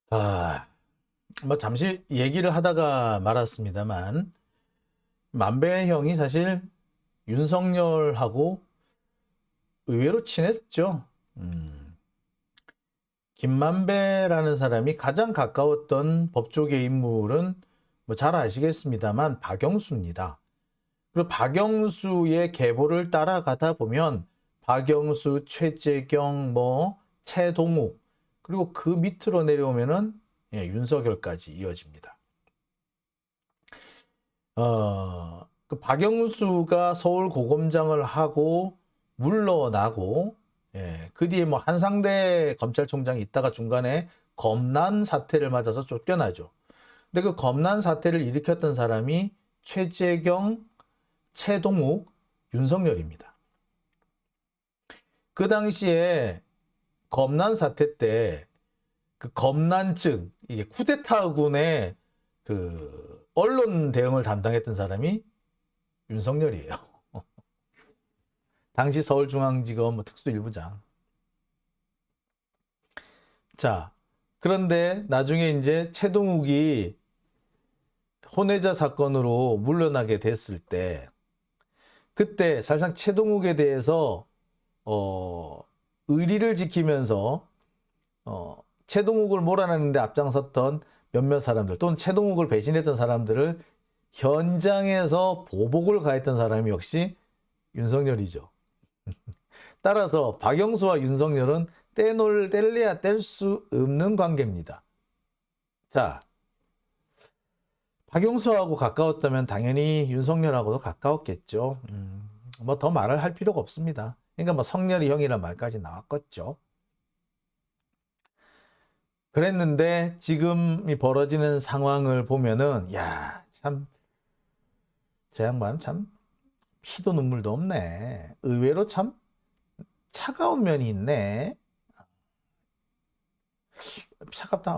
아, 뭐 잠시 얘기를 하다가 말았습니다만 만배 형이 사실 윤석열하고 의외로 친했죠. 김만배라는 사람이 가장 가까웠던 법조계 인물은 뭐 잘 아시겠습니다만 박영수입니다. 그리고 박영수의 계보를 따라가다 보면 박영수, 최재경, 뭐 최동욱 그리고 그 밑으로 내려오면은 윤석열까지 이어집니다. 그 박영수가 서울고검장을 하고 물러나고, 그 뒤에 뭐 한상대 검찰총장이 있다가 중간에 검난 사태를 맞아서 쫓겨나죠. 근데 그 검난 사태를 일으켰던 사람이 최재경, 최동욱, 윤석열입니다. 그 당시에 검난 사태 때 그 검난 측, 이게 쿠데타군의 그 언론 대응을 담당했던 사람이 윤석열이에요. 당시 서울중앙지검 뭐 특수일부장. 자, 그런데 나중에 이제 최동욱이 혼외자 사건으로 물러나게 됐을 때, 그때 사실상 최동욱에 대해서 의리를 지키면서 최동욱을 몰아내는데 앞장섰던 몇몇 사람들 또는 최동욱을 배신했던 사람들을 현장에서 보복을 가했던 사람이 역시 윤석열이죠. 따라서 박영수와 윤석열은 뗄래야 뗄 수 없는 관계입니다. 자, 박영수하고 가까웠다면 당연히 윤석열하고도 가까웠겠죠. 뭐 더 말을 할 필요가 없습니다. 그러니까 뭐 성렬이 형이란 말까지 나왔겠죠. 그랬는데 지금 이 벌어지는 상황을 보면은 야, 참, 저 양반 참 피도 눈물도 없네. 의외로 참 차가운 면이 있네. 차갑다.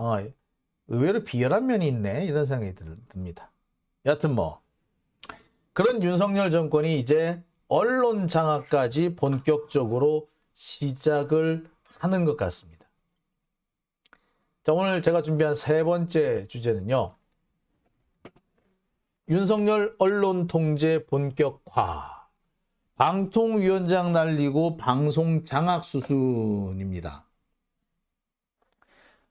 의외로 비열한 면이 있네. 이런 생각이 듭니다. 여하튼 뭐 그런 윤석열 정권이 이제 언론 장악까지 본격적으로 시작을 하는 것 같습니다. 자, 오늘 제가 준비한 세 번째 주제는요. 윤석열 언론 통제 본격화. 방통위원장 날리고 방송 장악 수순입니다.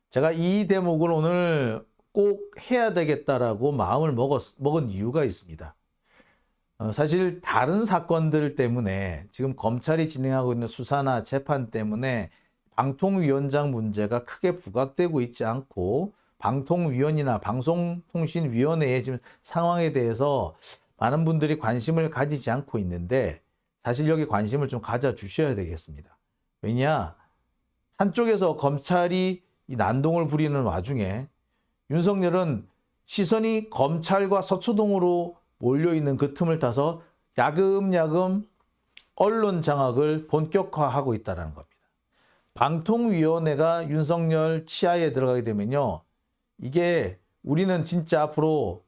제가 이 대목을 오늘 꼭 해야 되겠다라고 마음을 먹은 이유가 있습니다. 사실 다른 사건들 때문에 지금 검찰이 진행하고 있는 수사나 재판 때문에 방통위원장 문제가 크게 부각되고 있지 않고 방통위원이나 방송통신위원회의 지금 상황에 대해서 많은 분들이 관심을 가지지 않고 있는데 사실 여기 관심을 좀 가져주셔야 되겠습니다. 왜냐? 한쪽에서 검찰이 이 난동을 부리는 와중에 윤석열은 시선이 검찰과 서초동으로 몰려있는 그 틈을 타서 야금야금 언론 장악을 본격화하고 있다는 겁니다. 방통위원회가 윤석열 치하에 들어가게 되면요. 이게 우리는 진짜 앞으로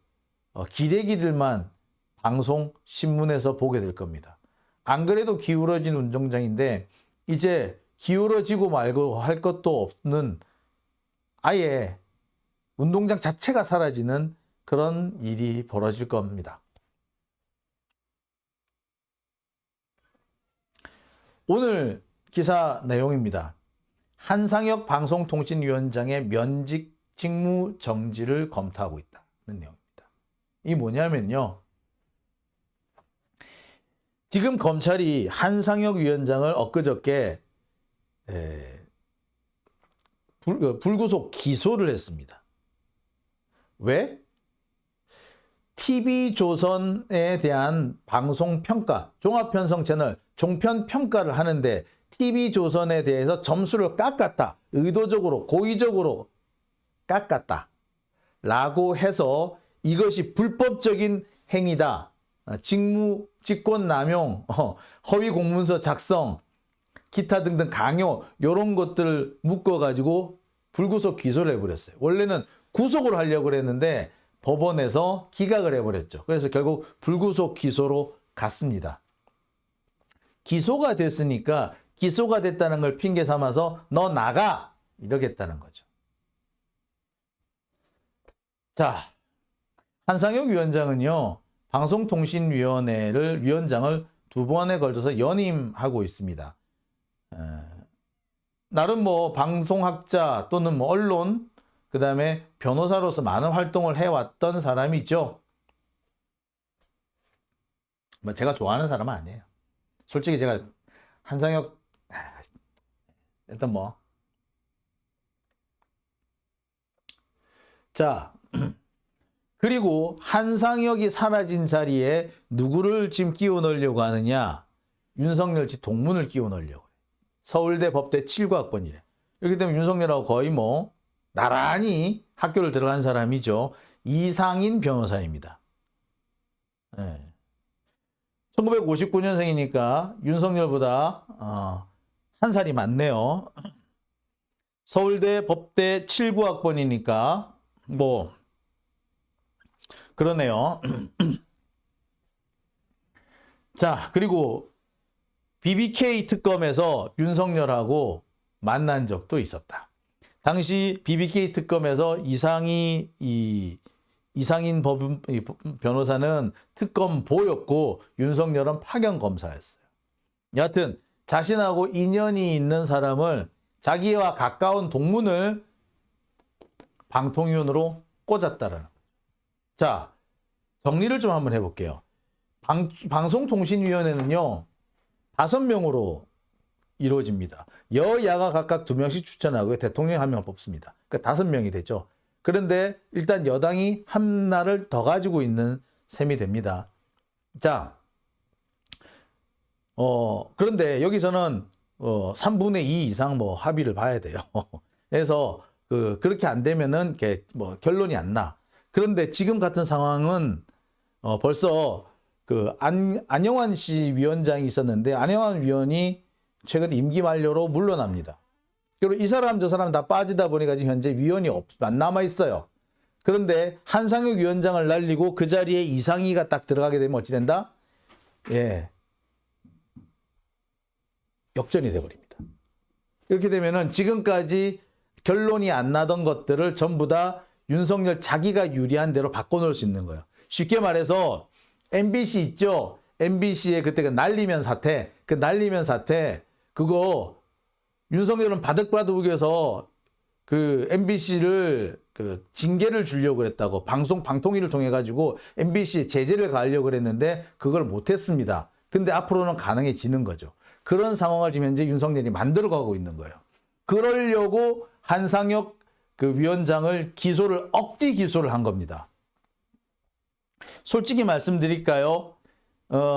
기레기들만 방송, 신문에서 보게 될 겁니다. 안 그래도 기울어진 운동장인데 이제 기울어지고 말고 할 것도 없는 아예 운동장 자체가 사라지는 그런 일이 벌어질 겁니다. 오늘 기사 내용입니다. 한상혁 방송통신위원장의 면직 직무 정지를 검토하고 있다는 내용입니다. 이 뭐냐면요. 지금 검찰이 한상혁 위원장을 엊그저께 불구속 기소를 했습니다. 왜? TV조선에 대한 방송평가, 종합편성 채널 종편평가를 하는데 TV조선에 대해서 점수를 깎았다. 의도적으로, 고의적으로 깎았다. 라고 해서 이것이 불법적인 행위다. 직권남용, 허위공문서 작성, 기타 등등 강요 이런 것들을 묶어가지고 불구속 기소를 해버렸어요. 원래는 구속을 하려고 했는데 법원에서 기각을 해버렸죠. 그래서 결국 불구속 기소로 갔습니다. 기소가 됐으니까 기소가 됐다는 걸 핑계 삼아서 너 나가! 이러겠다는 거죠. 자, 한상혁 위원장은요, 방송통신위원회를 위원장을 2번에 걸쳐서 연임하고 있습니다. 나름 뭐 방송학자 또는 뭐 언론, 그 다음에 변호사로서 많은 활동을 해왔던 사람이죠. 뭐 제가 좋아하는 사람은 아니에요. 솔직히 제가 한상혁 일단 뭐 자, 그리고 한상혁이 사라진 자리에 누구를 지금 끼워 넣으려고 하느냐? 윤석열 집 동문을 끼워 넣으려고. 서울대 법대 7과학번이래. 이렇게 되면 윤석열하고 거의 뭐 나란히 학교를 들어간 사람이죠. 이상인 변호사입니다. 네. 1959년생이니까 윤석열보다 한 살이 많네요. 서울대 법대 7구학번이니까 뭐 그러네요. 자, 그리고 BBK 특검에서 윤석열하고 만난 적도 있었다. 당시 BBK 특검에서 이상인 변호사는 특검보였고 윤석열은 파견검사였어요. 여하튼 자신하고 인연이 있는 사람을 자기와 가까운 동문을 방통위원으로 꽂았다라는 거죠. 자, 정리를 좀 한번 해볼게요. 방송통신위원회는요, 5명으로 이루어집니다. 여야가 각각 2명씩 추천하고요. 대통령 1명 뽑습니다. 그러니까 5명이 되죠. 그런데 일단 여당이 하나를 더 가지고 있는 셈이 됩니다. 자, 그런데 여기서는 3분의 2 이상 뭐 합의를 봐야 돼요. 그래서 그렇게 안 되면은 뭐 결론이 안 나. 그런데 지금 같은 상황은 벌써 안영환 씨 위원장이 있었는데 안영환 위원이 최근 임기 만료로 물러납니다. 그리고 이 사람 저 사람 다 빠지다 보니까 지금 현재 위원이 안 남아 있어요. 그런데 한상혁 위원장을 날리고 그 자리에 이상희가 딱 들어가게 되면 어찌 된다? 예, 역전이 돼버립니다. 이렇게 되면은 지금까지 결론이 안 나던 것들을 전부 다 윤석열 자기가 유리한 대로 바꿔놓을 수 있는 거예요. 쉽게 말해서 MBC 있죠? MBC의 그때 그 날리면 사태, 그거 윤석열은 바득바득해서 MBC를 징계를 주려고 그랬다고 방통위를 통해 가지고 MBC 제재를 가하려고 그랬는데 그걸 못했습니다. 근데 앞으로는 가능해지는 거죠. 그런 상황을 지금 현재 윤석열이 만들어가고 있는 거예요. 그러려고 한상혁 위원장을 억지 기소를 한 겁니다. 솔직히 말씀드릴까요?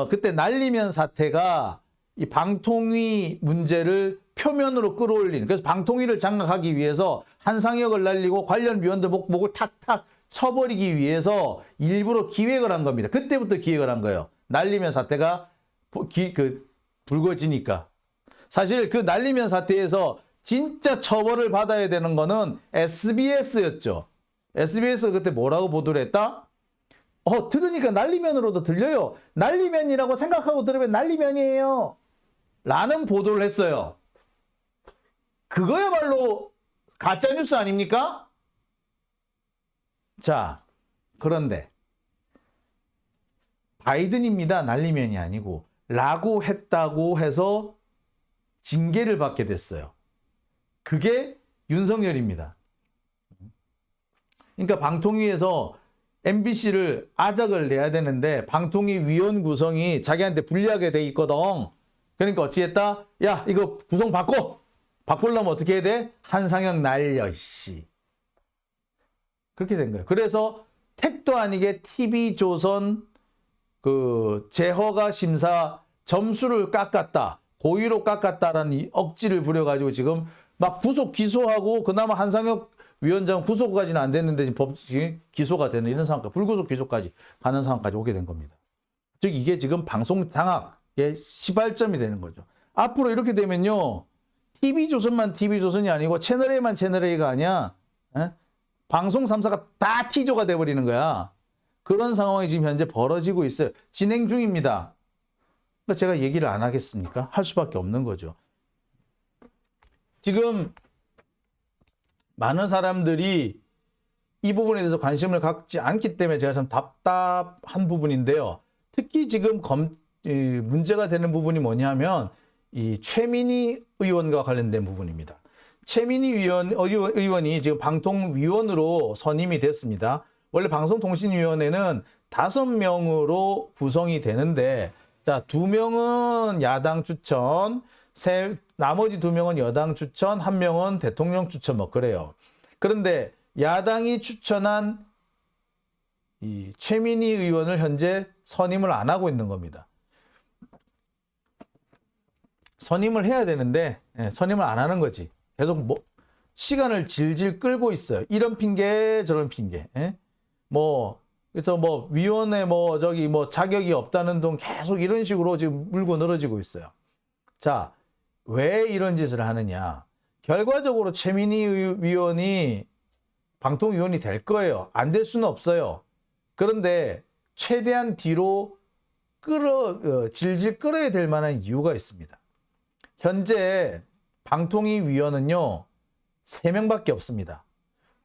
그때 날리면 사태가 이 방통위 문제를 표면으로 끌어올리는, 그래서 방통위를 장악하기 위해서 한상혁을 날리고 관련 위원들 목을 탁탁 쳐버리기 위해서 일부러 기획을 한 겁니다. 그때부터 기획을 한 거예요. 날리면 사태가 불거지니까. 사실 그 날리면 사태에서 진짜 처벌을 받아야 되는 거는 SBS였죠. SBS가 그때 뭐라고 보도를 했다? 들으니까 날리면으로도 들려요. 날리면이라고 생각하고 들으면 날리면이에요. 라는 보도를 했어요. 그거야말로 가짜뉴스 아닙니까? 자, 그런데 바이든입니다. 날리면이 아니고. 라고 했다고 해서 징계를 받게 됐어요. 그게 윤석열입니다. 그러니까 방통위에서 MBC를 아작을 내야 되는데 방통위 위원 구성이 자기한테 불리하게 돼 있거든. 그러니까 어찌 했다? 야, 이거 구성 바꾸려면 어떻게 해야 돼? 한상혁 날려, 씨. 그렇게 된 거예요. 그래서 택도 아니게 TV조선 재허가 심사 점수를 깎았다. 고의로 깎았다라는 억지를 부려가지고 지금 막 구속 기소하고 그나마 한상혁 위원장 구속까지는 안 됐는데 지금 법 기소가 되는 이런 상황까지, 불구속 기소까지 가는 상황까지 오게 된 겁니다. 즉 이게 지금 방송 장악의 시발점이 되는 거죠. 앞으로 이렇게 되면요, TV조선만 TV조선이 아니고 채널A만 채널A가 아니야. 방송 3사가 다 T조가 돼버리는 거야. 그런 상황이 지금 현재 벌어지고 있어요. 진행 중입니다. 그러니까 제가 얘기를 안 하겠습니까? 할 수밖에 없는 거죠. 지금 많은 사람들이 이 부분에 대해서 관심을 갖지 않기 때문에 제가 참 답답한 부분인데요. 특히 지금 문제가 되는 부분이 뭐냐면 이 최민희 의원과 관련된 부분입니다. 최민희 의원이 지금 방통위원으로 선임이 됐습니다. 원래 방송통신위원회는 5명으로 구성이 되는데, 자, 2명은 야당 추천, 나머지 2명은 여당 추천, 1명은 대통령 추천, 뭐 그래요. 그런데 야당이 추천한 이 최민희 의원을 현재 선임을 안 하고 있는 겁니다. 선임을 해야 되는데 선임을 안 하는 거지. 계속 시간을 질질 끌고 있어요. 이런 핑계 저런 핑계. 그래서 위원회 자격이 없다는 등 계속 이런 식으로 지금 물고 늘어지고 있어요. 자, 왜 이런 짓을 하느냐? 결과적으로 최민희 의원이 방통위원이 될 거예요. 안 될 수는 없어요. 그런데 최대한 뒤로 질질 끌어야 될 만한 이유가 있습니다. 현재 방통위원은요, 3명밖에 없습니다.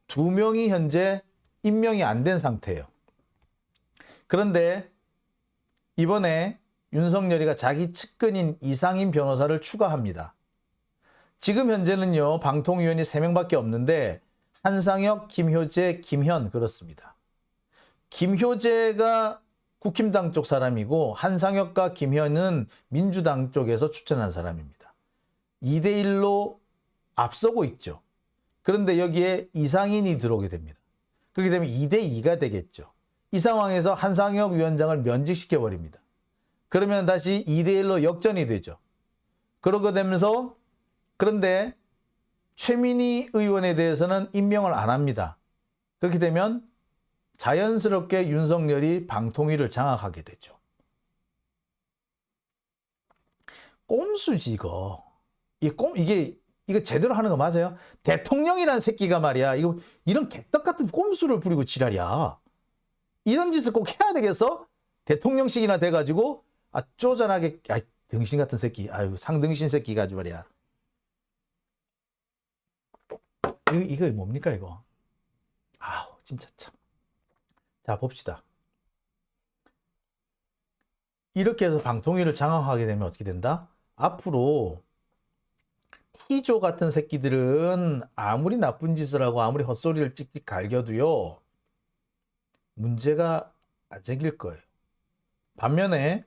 2명이 현재 임명이 안 된 상태예요. 그런데 이번에 윤석열이가 자기 측근인 이상인 변호사를 추가합니다. 지금 현재는요, 방통위원이 3명밖에 없는데 한상혁, 김효재, 김현 그렇습니다. 김효재가 국힘당 쪽 사람이고 한상혁과 김현은 민주당 쪽에서 추천한 사람입니다. 2대1로 앞서고 있죠. 그런데 여기에 이상인이 들어오게 됩니다. 그렇게 되면 2대2가 되겠죠. 이 상황에서 한상혁 위원장을 면직시켜버립니다. 그러면 다시 2대1로 역전이 되죠. 그러게 되면서, 그런데 최민희 의원에 대해서는 임명을 안 합니다. 그렇게 되면 자연스럽게 윤석열이 방통위를 장악하게 되죠. 꼼수지 이거. 이거 제대로 하는 거 맞아요? 대통령이란 새끼가 말이야. 이런 개떡 같은 꼼수를 부리고 지랄이야. 이런 짓을 꼭 해야 되겠어? 대통령식이나 돼가지고 쪼잔하게 등신 같은 새끼, 상등신 새끼 가지고 말이야. 이거 뭡니까 이거? 진짜 참. 자, 봅시다. 이렇게 해서 방통위를 장악하게 되면 어떻게 된다? 앞으로 T조 같은 새끼들은 아무리 나쁜 짓을 하고 아무리 헛소리를 찍찍 갈겨도요, 문제가 안 생길 거예요. 반면에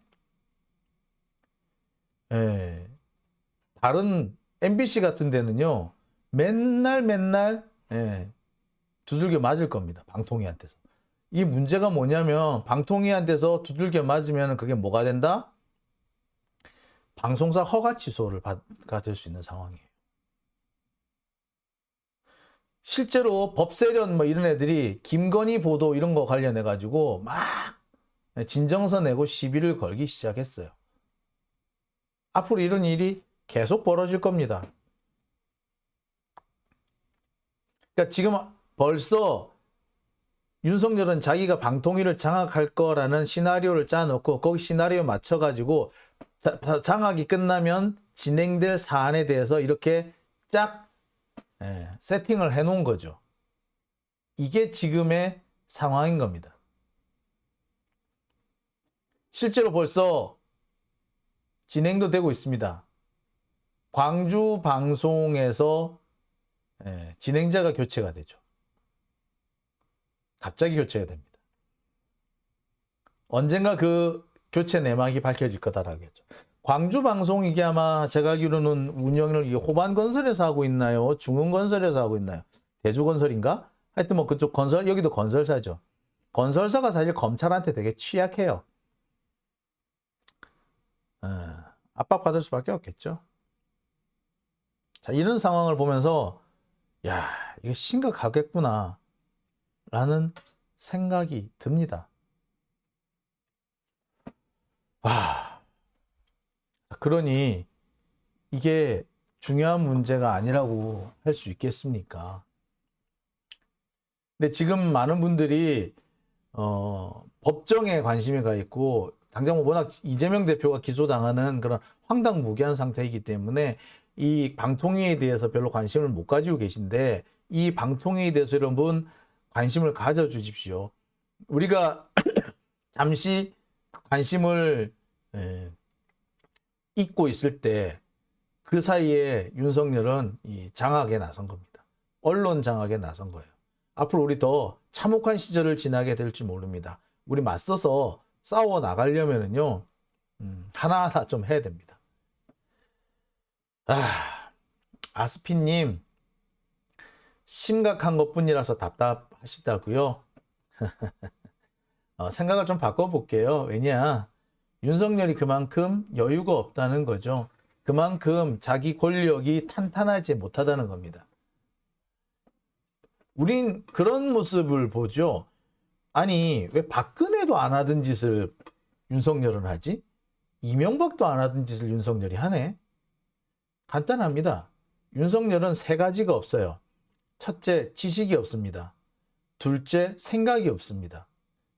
다른 MBC 같은 데는요, 맨날 두들겨 맞을 겁니다. 방통위한테서. 이 문제가 뭐냐면 방통위한테서 두들겨 맞으면 그게 뭐가 된다? 방송사 허가 취소를 받을 수 있는 상황이에요. 실제로 법세련 이런 애들이 김건희 보도 이런 거 관련해 가지고 막 진정서 내고 시비를 걸기 시작했어요. 앞으로 이런 일이 계속 벌어질 겁니다. 그러니까 지금 벌써 윤석열은 자기가 방통위를 장악할 거라는 시나리오를 짜놓고 거기 시나리오 맞춰가지고 장악이 끝나면 진행될 사안에 대해서 이렇게 쫙 세팅을 해놓은 거죠. 이게 지금의 상황인 겁니다. 실제로 벌써 진행도 되고 있습니다. 광주 방송에서 진행자가 교체가 되죠. 갑자기 교체가 됩니다. 언젠가 그 교체 내막이 밝혀질 거다라고 했죠. 광주 방송 이게 아마 제가 알기로는 운영을 호반건설에서 하고 있나요? 중흥건설에서 하고 있나요? 대주건설인가? 하여튼 그쪽 건설, 여기도 건설사죠. 건설사가 사실 검찰한테 되게 취약해요. 압박받을 수밖에 없겠죠. 자, 이런 상황을 보면서 야, 이거 심각하겠구나 라는 생각이 듭니다. 그러니 이게 중요한 문제가 아니라고 할 수 있겠습니까? 근데 지금 많은 분들이 법정에 관심이 가 있고 당장 워낙 이재명 대표가 기소당하는 그런 황당무계한 상태이기 때문에 이 방통위에 대해서 별로 관심을 못 가지고 계신데, 이 방통위에 대해서 여러분 관심을 가져주십시오. 우리가 잠시 관심을 잊고 있을 때 그 사이에 윤석열은 이 장악에 나선 겁니다. 언론 장악에 나선 거예요. 앞으로 우리 더 참혹한 시절을 지나게 될지 모릅니다. 우리 맞서서 싸워 나가려면은요, 하나하나 좀 해야 됩니다. 아스피님, 심각한 것뿐이라서 답답하시다고요? 생각을 좀 바꿔볼게요. 왜냐, 윤석열이 그만큼 여유가 없다는 거죠. 그만큼 자기 권력이 탄탄하지 못하다는 겁니다. 우린 그런 모습을 보죠. 아니, 왜 박근혜도 안 하던 짓을 윤석열은 하지? 이명박도 안 하던 짓을 윤석열이 하네? 간단합니다. 윤석열은 세 가지가 없어요. 첫째, 지식이 없습니다. 둘째, 생각이 없습니다.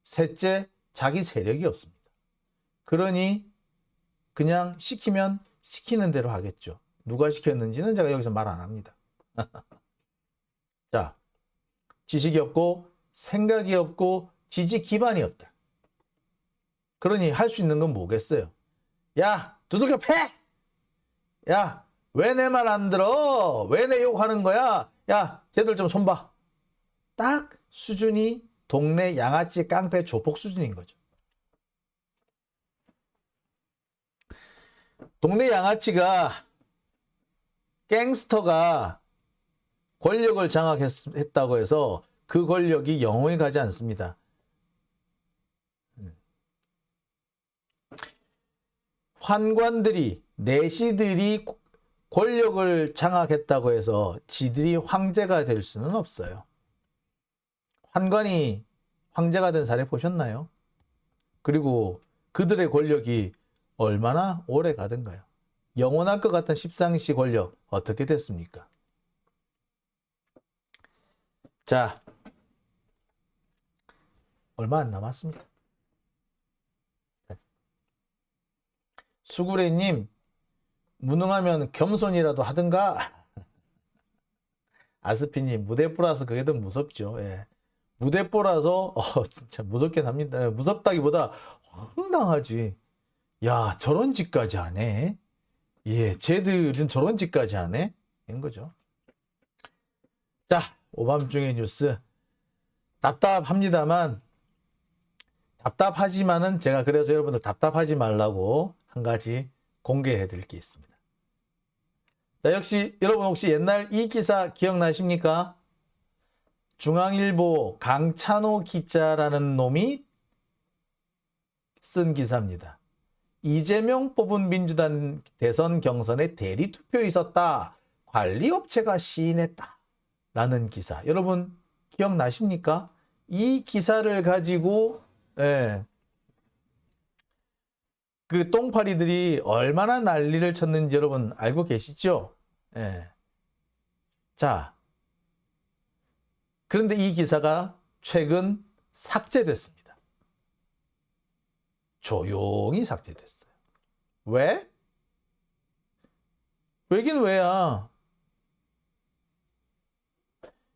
셋째, 자기 세력이 없습니다. 그러니 그냥 시키면 시키는 대로 하겠죠. 누가 시켰는지는 제가 여기서 말 안 합니다. 자, 지식이 없고 생각이 없고 지지 기반이 없다. 그러니 할 수 있는 건 뭐겠어요? 야, 두들겨 패! 야, 왜 내 말 안 들어? 왜 내 욕하는 거야? 야, 쟤들 좀 손봐. 딱 수준이 동네 양아치 깡패 조폭 수준인 거죠. 동네 양아치가, 갱스터가 권력을 장악했다고 해서 그 권력이 영원히 가지 않습니다. 환관들이, 내시들이 권력을 장악했다고 해서 지들이 황제가 될 수는 없어요. 환관이 황제가 된 사례 보셨나요? 그리고 그들의 권력이 얼마나 오래 가던가요? 영원할 것 같은 십상시 권력 어떻게 됐습니까? 자, 얼마 안 남았습니다. 수구레님, 무능하면 겸손이라도 하든가. 아스피님, 무대뽀라서 그게 더 무섭죠. 예. 무대뽀라서 진짜 무섭긴 합니다. 무섭다기보다 황당하지. 야, 저런 짓까지 하네. 예, 쟤들은 저런 짓까지 하네. 이런 거죠. 자, 오밤중의 뉴스. 답답하지만은 제가 그래서 여러분들 답답하지 말라고 한 가지 공개해 드릴 게 있습니다. 자, 역시 여러분 혹시 옛날 이 기사 기억나십니까? 중앙일보 강찬호 기자라는 놈이 쓴 기사입니다. 이재명 뽑은 민주당 대선 경선에 대리 투표에 있었다. 관리업체가 시인했다. 라는 기사. 여러분 기억나십니까? 이 기사를 가지고 그 똥파리들이 얼마나 난리를 쳤는지 여러분 알고 계시죠? 자, 그런데 이 기사가 최근 삭제됐습니다. 조용히 삭제됐어요. 왜? 왜긴 왜야?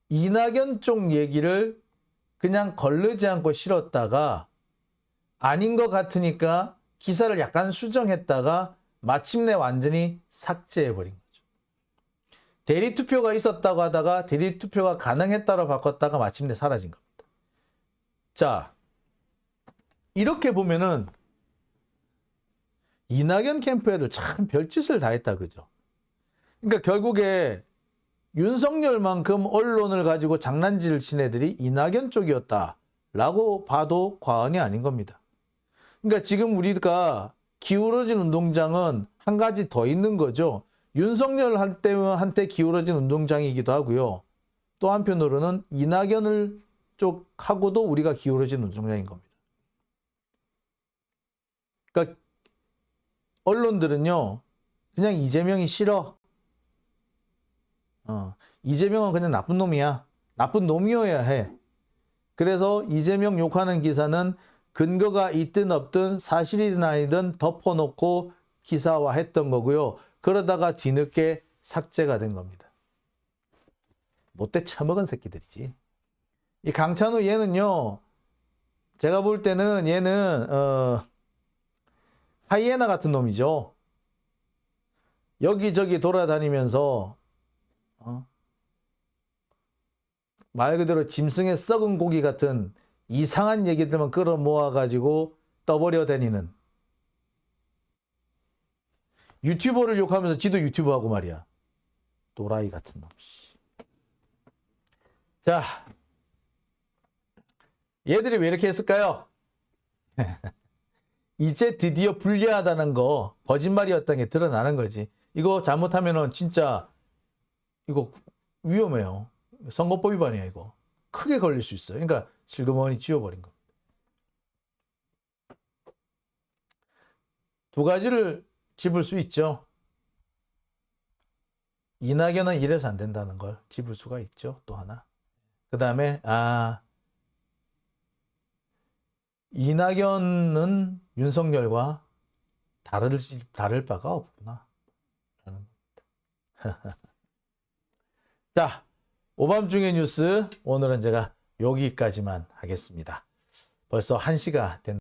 이낙연 쪽 얘기를 그냥 거르지 않고 실었다가 아닌 것 같으니까 기사를 약간 수정했다가 마침내 완전히 삭제해버린 거죠. 대리투표가 있었다고 하다가 대리투표가 가능했다고 바꿨다가 마침내 사라진 겁니다. 자, 이렇게 보면은 이낙연 캠프 애들 참 별짓을 다 했다, 그죠? 그러니까 결국에 윤석열만큼 언론을 가지고 장난질을 친 애들이 이낙연 쪽이었다라고 봐도 과언이 아닌 겁니다. 그러니까 지금 우리가 기울어진 운동장은 한 가지 더 있는 거죠. 윤석열 한테 기울어진 운동장이기도 하고요. 또 한편으로는 이낙연을 쪽하고도 우리가 기울어진 운동장인 겁니다. 그러니까 언론들은요, 그냥 이재명이 싫어. 이재명은 그냥 나쁜 놈이야. 나쁜 놈이어야 해. 그래서 이재명 욕하는 기사는 근거가 있든 없든 사실이든 아니든 덮어놓고 기사화했던 거고요. 그러다가 뒤늦게 삭제가 된 겁니다. 못돼 처먹은 새끼들이지. 이 강찬우 얘는요, 제가 볼 때는 얘는 하이에나 같은 놈이죠. 여기저기 돌아다니면서 말 그대로 짐승의 썩은 고기 같은 이상한 얘기들만 끌어모아 가지고 떠버려 다니는 유튜버를 욕하면서 지도 유튜브 하고 말이야. 또라이 같은 놈. 자, 얘들이 왜 이렇게 했을까요? 이제 드디어 불리하다는 거, 거짓말이었다는 게 드러나는 거지. 이거 잘못하면은 진짜 이거 위험해요. 선거법 위반이야 이거. 크게 걸릴 수 있어요. 그러니까 슬그머니 지워버린 거. 두 가지를 짚을 수 있죠. 이낙연은 이래서 안 된다는 걸 짚을 수가 있죠. 또 하나. 그 다음에 이낙연은 윤석열과 다를 바가 없구나. 자, 오밤중의 뉴스 오늘은 제가 여기까지만 하겠습니다. 벌써 1시가 됐